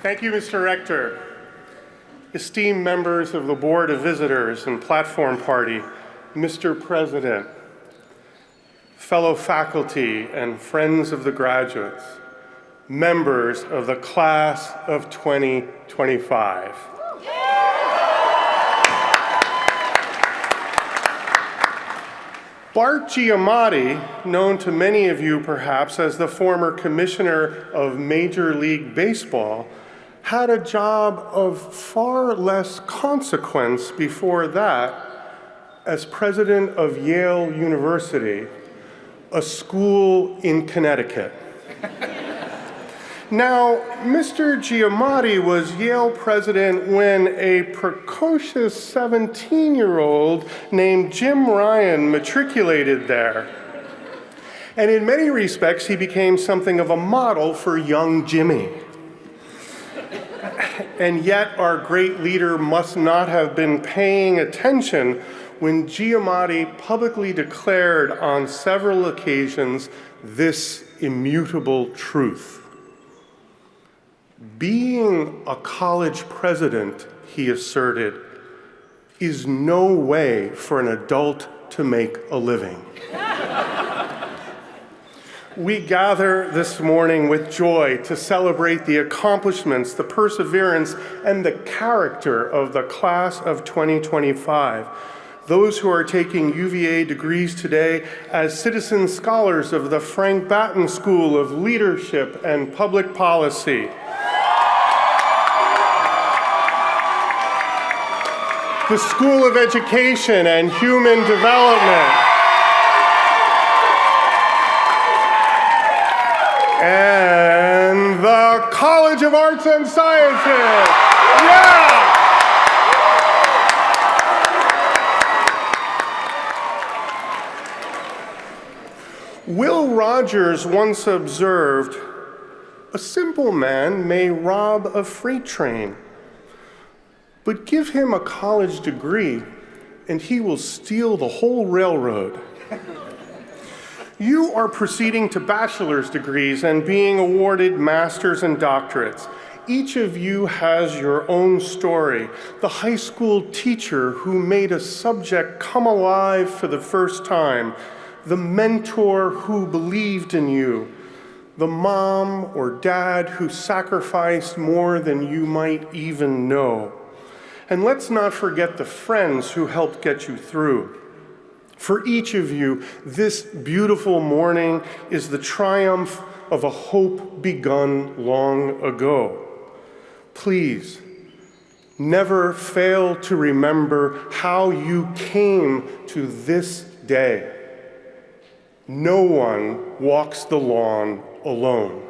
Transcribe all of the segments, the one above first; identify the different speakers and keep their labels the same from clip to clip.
Speaker 1: Thank you, Mr. Rector. Esteemed members of the Board of Visitors and Platform Party, Mr. President, fellow faculty and friends of the graduates, members of the class of 2025. Bart Giamatti, known to many of you perhaps as the former commissioner of Major League Baseball, had a job of far less consequence before that as president of Yale University, a school in Connecticut. Now, Mr. Giamatti was Yale president when a precocious 17-year-old named Jim Ryan matriculated there. And in many respects, he became something of a model for young Jimmy. And yet, our great leader must not have been paying attention when Giamatti publicly declared on several occasions this immutable truth. Being a college president, he asserted, is no way for an adult to make a living. We gather this morning with joy to celebrate the accomplishments, the perseverance, and the character of the class of 2025. Those who are taking UVA degrees today as citizen scholars of the Frank Batten School of Leadership and Public Policy. The School of Education and Human Development. And the College of Arts and Sciences. Yeah! Will Rogers once observed, "A simple man may rob a freight train, but give him a college degree and he will steal the whole railroad." You are proceeding to bachelor's degrees and being awarded master's and doctorates. Each of you has your own story. The high school teacher who made a subject come alive for the first time, the mentor who believed in you, the mom or dad who sacrificed more than you might even know. And let's not forget the friends who helped get you through. For each of you, this beautiful morning is the triumph of a hope begun long ago. Please, never fail to remember how you came to this day. No one walks the lawn alone.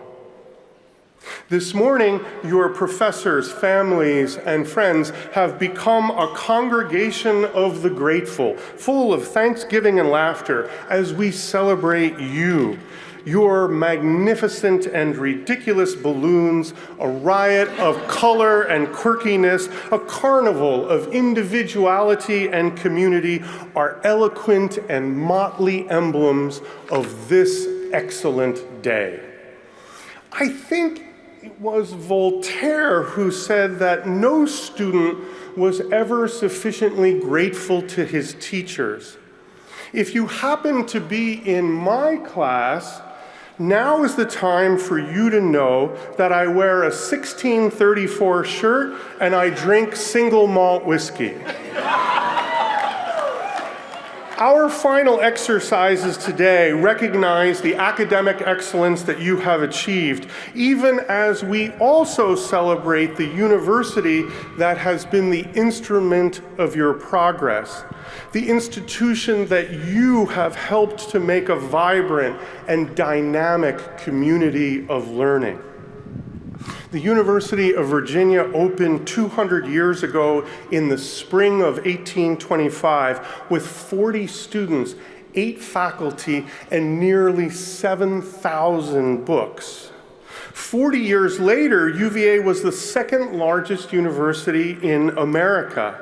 Speaker 1: This morning, your professors, families, and friends have become a congregation of the grateful, full of thanksgiving and laughter as we celebrate you, your magnificent and ridiculous balloons, a riot of color and quirkiness, a carnival of individuality and community are eloquent and motley emblems of this excellent day. I think it was Voltaire who said that no student was ever sufficiently grateful to his teachers. If you happen to be in my class, now is the time for you to know that I wear a 1634 shirt and I drink single malt whiskey. Our final exercises today recognize the academic excellence that you have achieved, even as we also celebrate the university that has been the instrument of your progress, the institution that you have helped to make a vibrant and dynamic community of learning. The University of Virginia opened 200 years ago in the spring of 1825 with 40 students, 8 faculty, and nearly 7,000 books. 40 years later, UVA was the second largest university in America.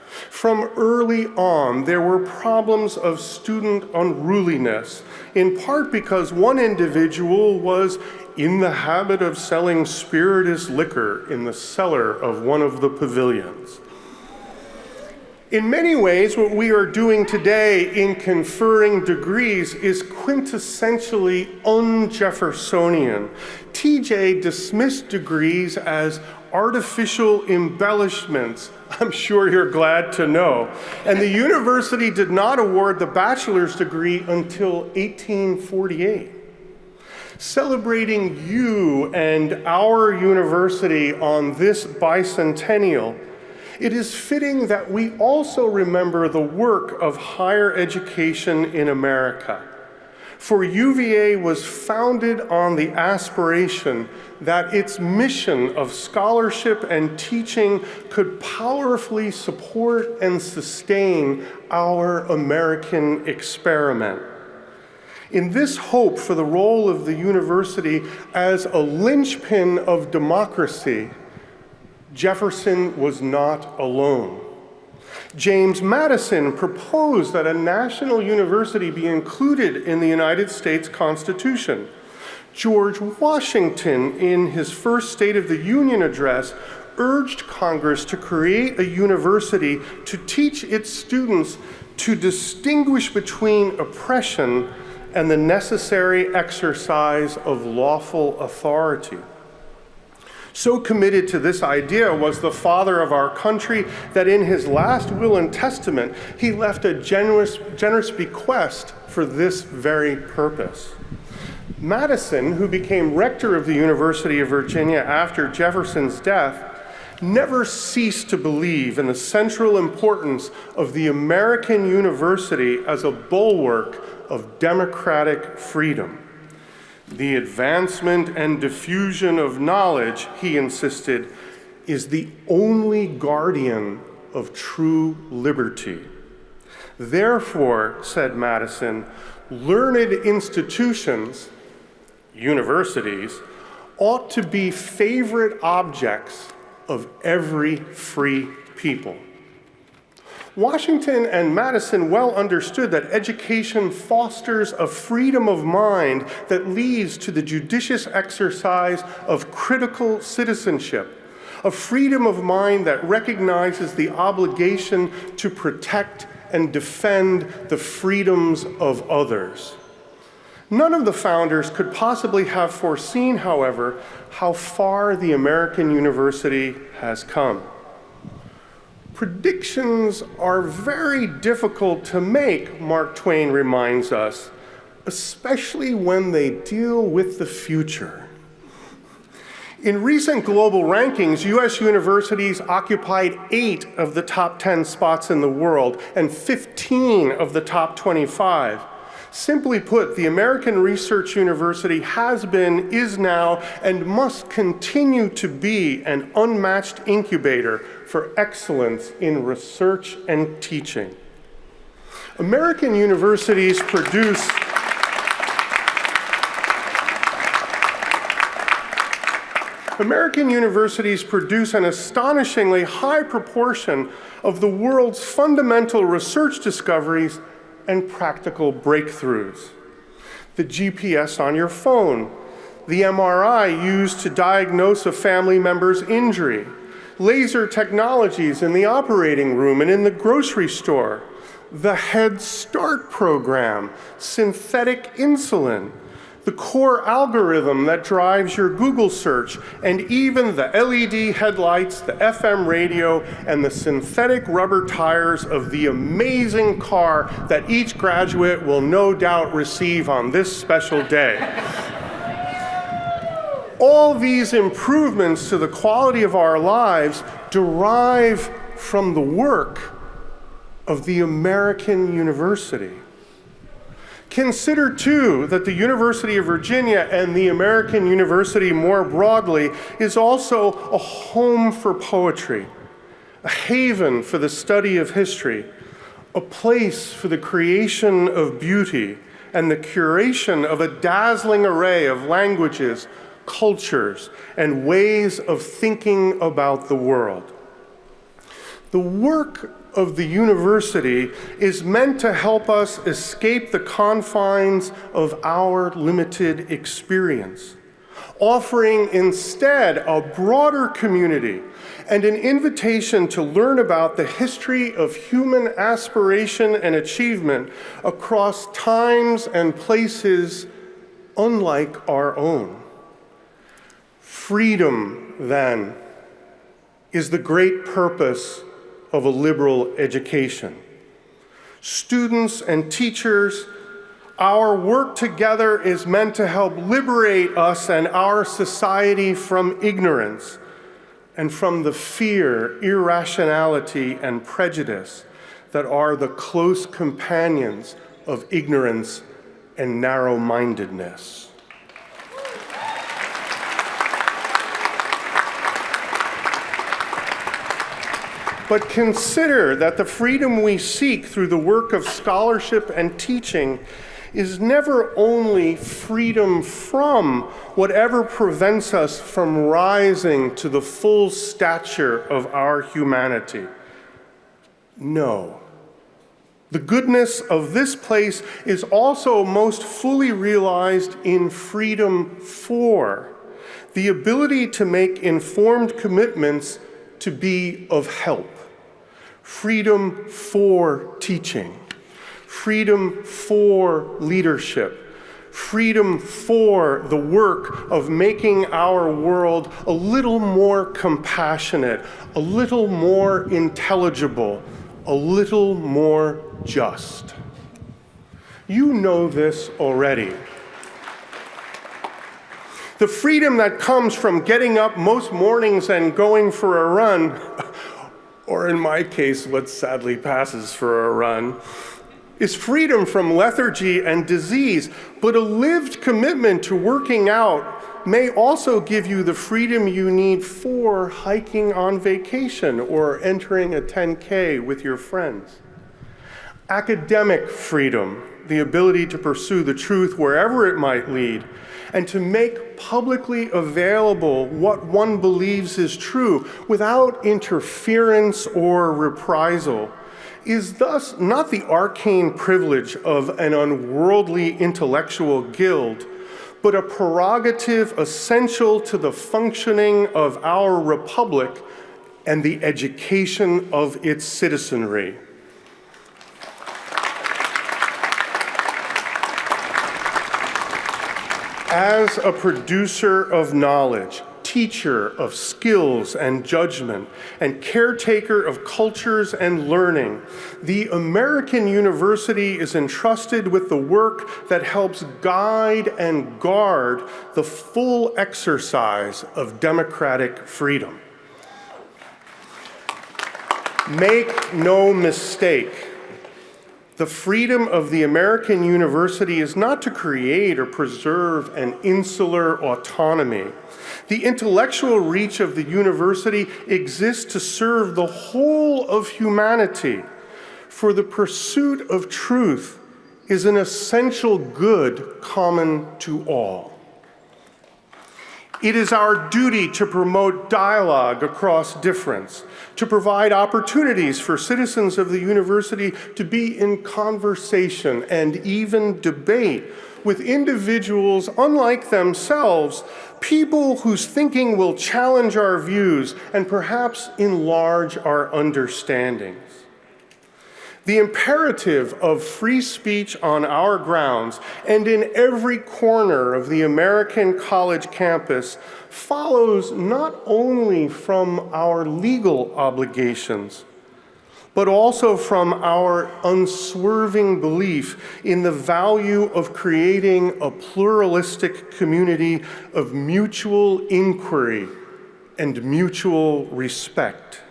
Speaker 1: From early on, there were problems of student unruliness, in part because one individual was in the habit of selling spirituous liquor in the cellar of one of the pavilions. In many ways, what we are doing today in conferring degrees is quintessentially un-Jeffersonian. TJ dismissed degrees as artificial embellishments, I'm sure you're glad to know. And the university did not award the bachelor's degree until 1848. Celebrating you and our university on this bicentennial, it is fitting that we also remember the work of higher education in America. For UVA was founded on the aspiration that its mission of scholarship and teaching could powerfully support and sustain our American experiment. In this hope for the role of the university as a linchpin of democracy, Jefferson was not alone. James Madison proposed that a national university be included in the United States Constitution. George Washington, in his first State of the Union address, urged Congress to create a university to teach its students to distinguish between oppression and the necessary exercise of lawful authority. So committed to this idea was the father of our country that in his last will and testament, he left a generous bequest for this very purpose. Madison, who became rector of the University of Virginia after Jefferson's death, never ceased to believe in the central importance of the American university as a bulwark of democratic freedom. The advancement and diffusion of knowledge, he insisted, is the only guardian of true liberty. Therefore, said Madison, learned institutions, universities, ought to be favorite objects of every free people. Washington and Madison well understood that education fosters a freedom of mind that leads to the judicious exercise of critical citizenship, a freedom of mind that recognizes the obligation to protect and defend the freedoms of others. None of the founders could possibly have foreseen, however, how far the American university has come. Predictions are very difficult to make, Mark Twain reminds us, especially when they deal with the future. In recent global rankings, U.S. universities occupied 8 of the top 10 spots in the world and 15 of the top 25. Simply put, the American Research University has been, is now, and must continue to be an unmatched incubator for excellence in research and teaching. American universities produce an astonishingly high proportion of the world's fundamental research discoveries and practical breakthroughs. The GPS on your phone, the MRI used to diagnose a family member's injury, laser technologies in the operating room and in the grocery store, the Head Start program, synthetic insulin, the core algorithm that drives your Google search, and even the LED headlights, the FM radio, and the synthetic rubber tires of the amazing car that each graduate will no doubt receive on this special day. All these improvements to the quality of our lives derive from the work of the American university. Consider, too, that the University of Virginia and the American university more broadly is also a home for poetry, a haven for the study of history, a place for the creation of beauty and the curation of a dazzling array of languages, cultures, and ways of thinking about the world. The work of the university is meant to help us escape the confines of our limited experience, offering instead a broader community and an invitation to learn about the history of human aspiration and achievement across times and places unlike our own. Freedom, then, is the great purpose of a liberal education. Students and teachers, our work together is meant to help liberate us and our society from ignorance and from the fear, irrationality, and prejudice that are the close companions of ignorance and narrow-mindedness. But consider that the freedom we seek through the work of scholarship and teaching is never only freedom from whatever prevents us from rising to the full stature of our humanity. No. The goodness of this place is also most fully realized in freedom for the ability to make informed commitments to be of help. Freedom for teaching, freedom for leadership, freedom for the work of making our world a little more compassionate, a little more intelligible, a little more just. You know this already. The freedom that comes from getting up most mornings and going for a run, or in my case, what sadly passes for a run, is freedom from lethargy and disease, but a lived commitment to working out may also give you the freedom you need for hiking on vacation or entering a 10K with your friends. Academic freedom, the ability to pursue the truth wherever it might lead, and to make publicly available what one believes is true without interference or reprisal, is thus not the arcane privilege of an unworldly intellectual guild, but a prerogative essential to the functioning of our republic and the education of its citizenry. As a producer of knowledge, teacher of skills and judgment, and caretaker of cultures and learning, the American university is entrusted with the work that helps guide and guard the full exercise of democratic freedom. Make no mistake, the freedom of the American university is not to create or preserve an insular autonomy. The intellectual reach of the university exists to serve the whole of humanity, for the pursuit of truth is an essential good common to all. It is our duty to promote dialogue across difference, to provide opportunities for citizens of the university to be in conversation and even debate with individuals unlike themselves, people whose thinking will challenge our views and perhaps enlarge our understandings. The imperative of free speech on our grounds and in every corner of the American college campus follows not only from our legal obligations, but also from our unswerving belief in the value of creating a pluralistic community of mutual inquiry and mutual respect.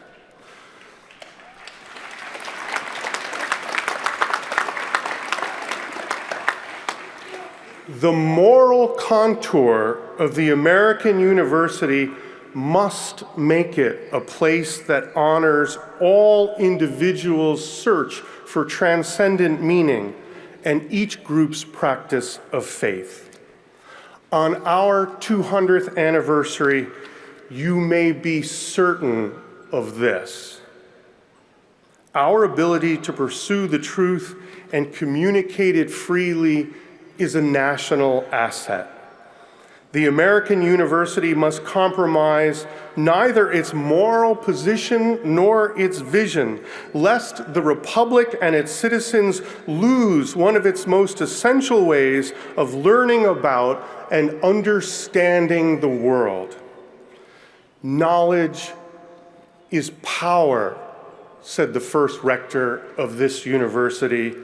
Speaker 1: The moral contour of the American university must make it a place that honors all individuals' search for transcendent meaning and each group's practice of faith. On our 200th anniversary, you may be certain of this. Our ability to pursue the truth and communicate it freely is a national asset. The American university must compromise neither its moral position nor its vision, lest the republic and its citizens lose one of its most essential ways of learning about and understanding the world. Knowledge is power, said the first rector of this university,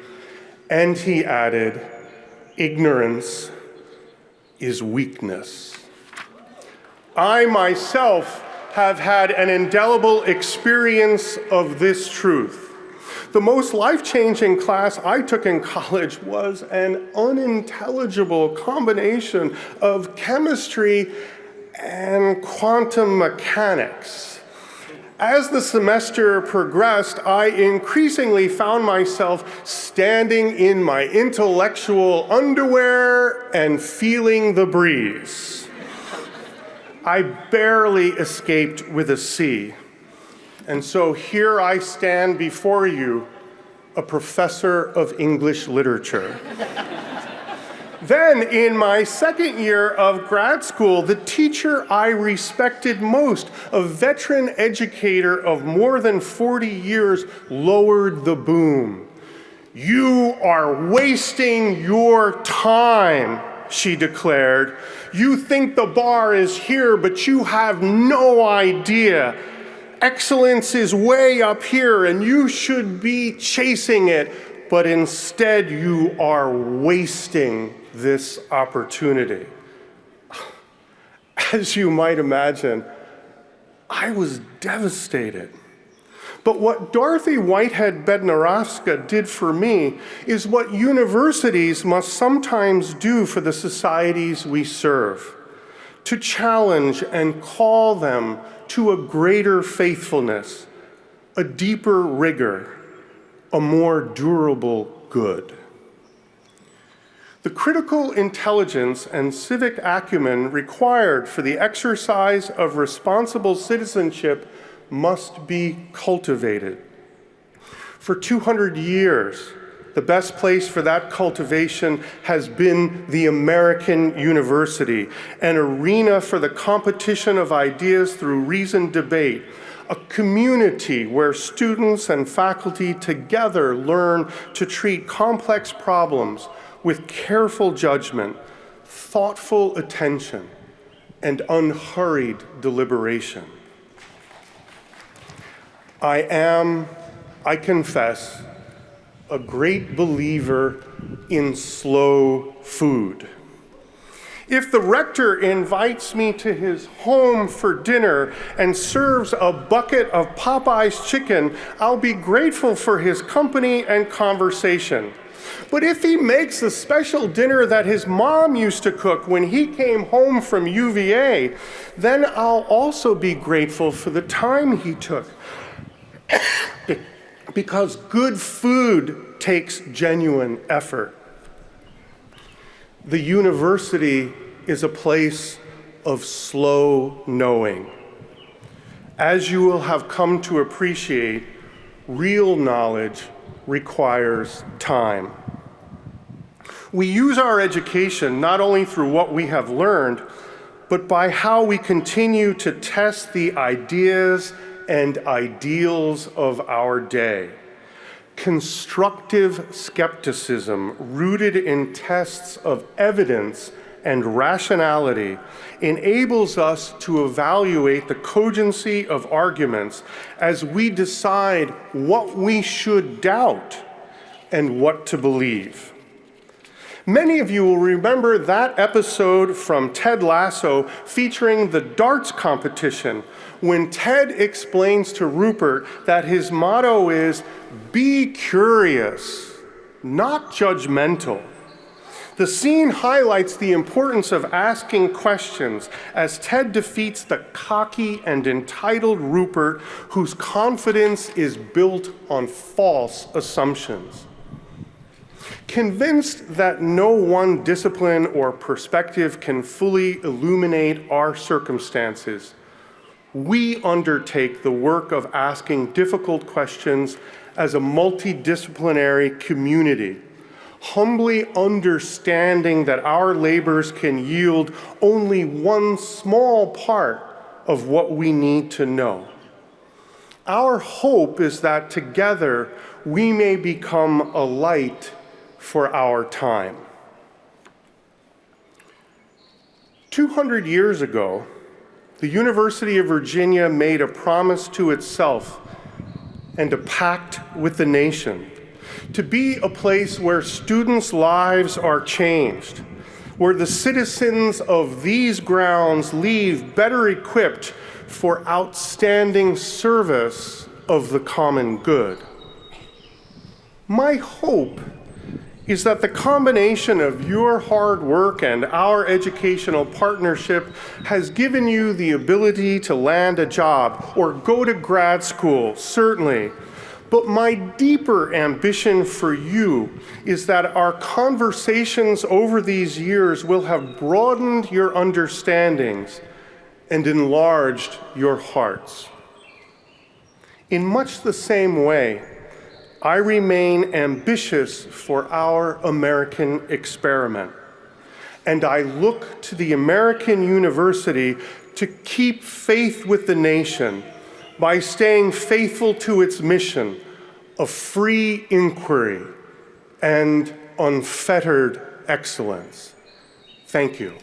Speaker 1: and he added, ignorance is weakness. I myself have had an indelible experience of this truth. The most life-changing class I took in college was an unintelligible combination of chemistry and quantum mechanics. As the semester progressed, I increasingly found myself standing in my intellectual underwear and feeling the breeze. I barely escaped with a C. And so here I stand before you, a professor of English literature. Then, in my second year of grad school, the teacher I respected most, a veteran educator of more than 40 years, lowered the boom. "You are wasting your time," she declared. "You think the bar is here, but you have no idea. Excellence is way up here, and you should be chasing it, but instead you are wasting this opportunity." As you might imagine, I was devastated. But what Dorothy Whitehead Bednarowska did for me is what universities must sometimes do for the societies we serve, to challenge and call them to a greater faithfulness, a deeper rigor, a more durable good. The critical intelligence and civic acumen required for the exercise of responsible citizenship must be cultivated. For 200 years, the best place for that cultivation has been the American university, an arena for the competition of ideas through reasoned debate, a community where students and faculty together learn to treat complex problems with careful judgment, thoughtful attention, and unhurried deliberation. I am, I confess, a great believer in slow food. If the rector invites me to his home for dinner and serves a bucket of Popeye's chicken, I'll be grateful for his company and conversation. But if he makes the special dinner that his mom used to cook when he came home from UVA, then I'll also be grateful for the time he took. Because good food takes genuine effort. The university is a place of slow knowing. As you will have come to appreciate, real knowledge requires time. We use our education not only through what we have learned, but by how we continue to test the ideas and ideals of our day. Constructive skepticism rooted in tests of evidence and rationality enables us to evaluate the cogency of arguments as we decide what we should doubt and what to believe. Many of you will remember that episode from Ted Lasso featuring the darts competition, when Ted explains to Rupert that his motto is, "Be curious, not judgmental." The scene highlights the importance of asking questions as Ted defeats the cocky and entitled Rupert, whose confidence is built on false assumptions. Convinced that no one discipline or perspective can fully illuminate our circumstances, we undertake the work of asking difficult questions as a multidisciplinary community, humbly understanding that our labors can yield only one small part of what we need to know. Our hope is that together we may become a light for our time. 200 years ago, the University of Virginia made a promise to itself and a pact with the nation to be a place where students' lives are changed, where the citizens of these grounds leave better equipped for outstanding service of the common good. My hope is that the combination of your hard work and our educational partnership has given you the ability to land a job or go to grad school, certainly. But my deeper ambition for you is that our conversations over these years will have broadened your understandings and enlarged your hearts. In much the same way, I remain ambitious for our American experiment, and I look to the American university to keep faith with the nation by staying faithful to its mission of free inquiry and unfettered excellence. Thank you.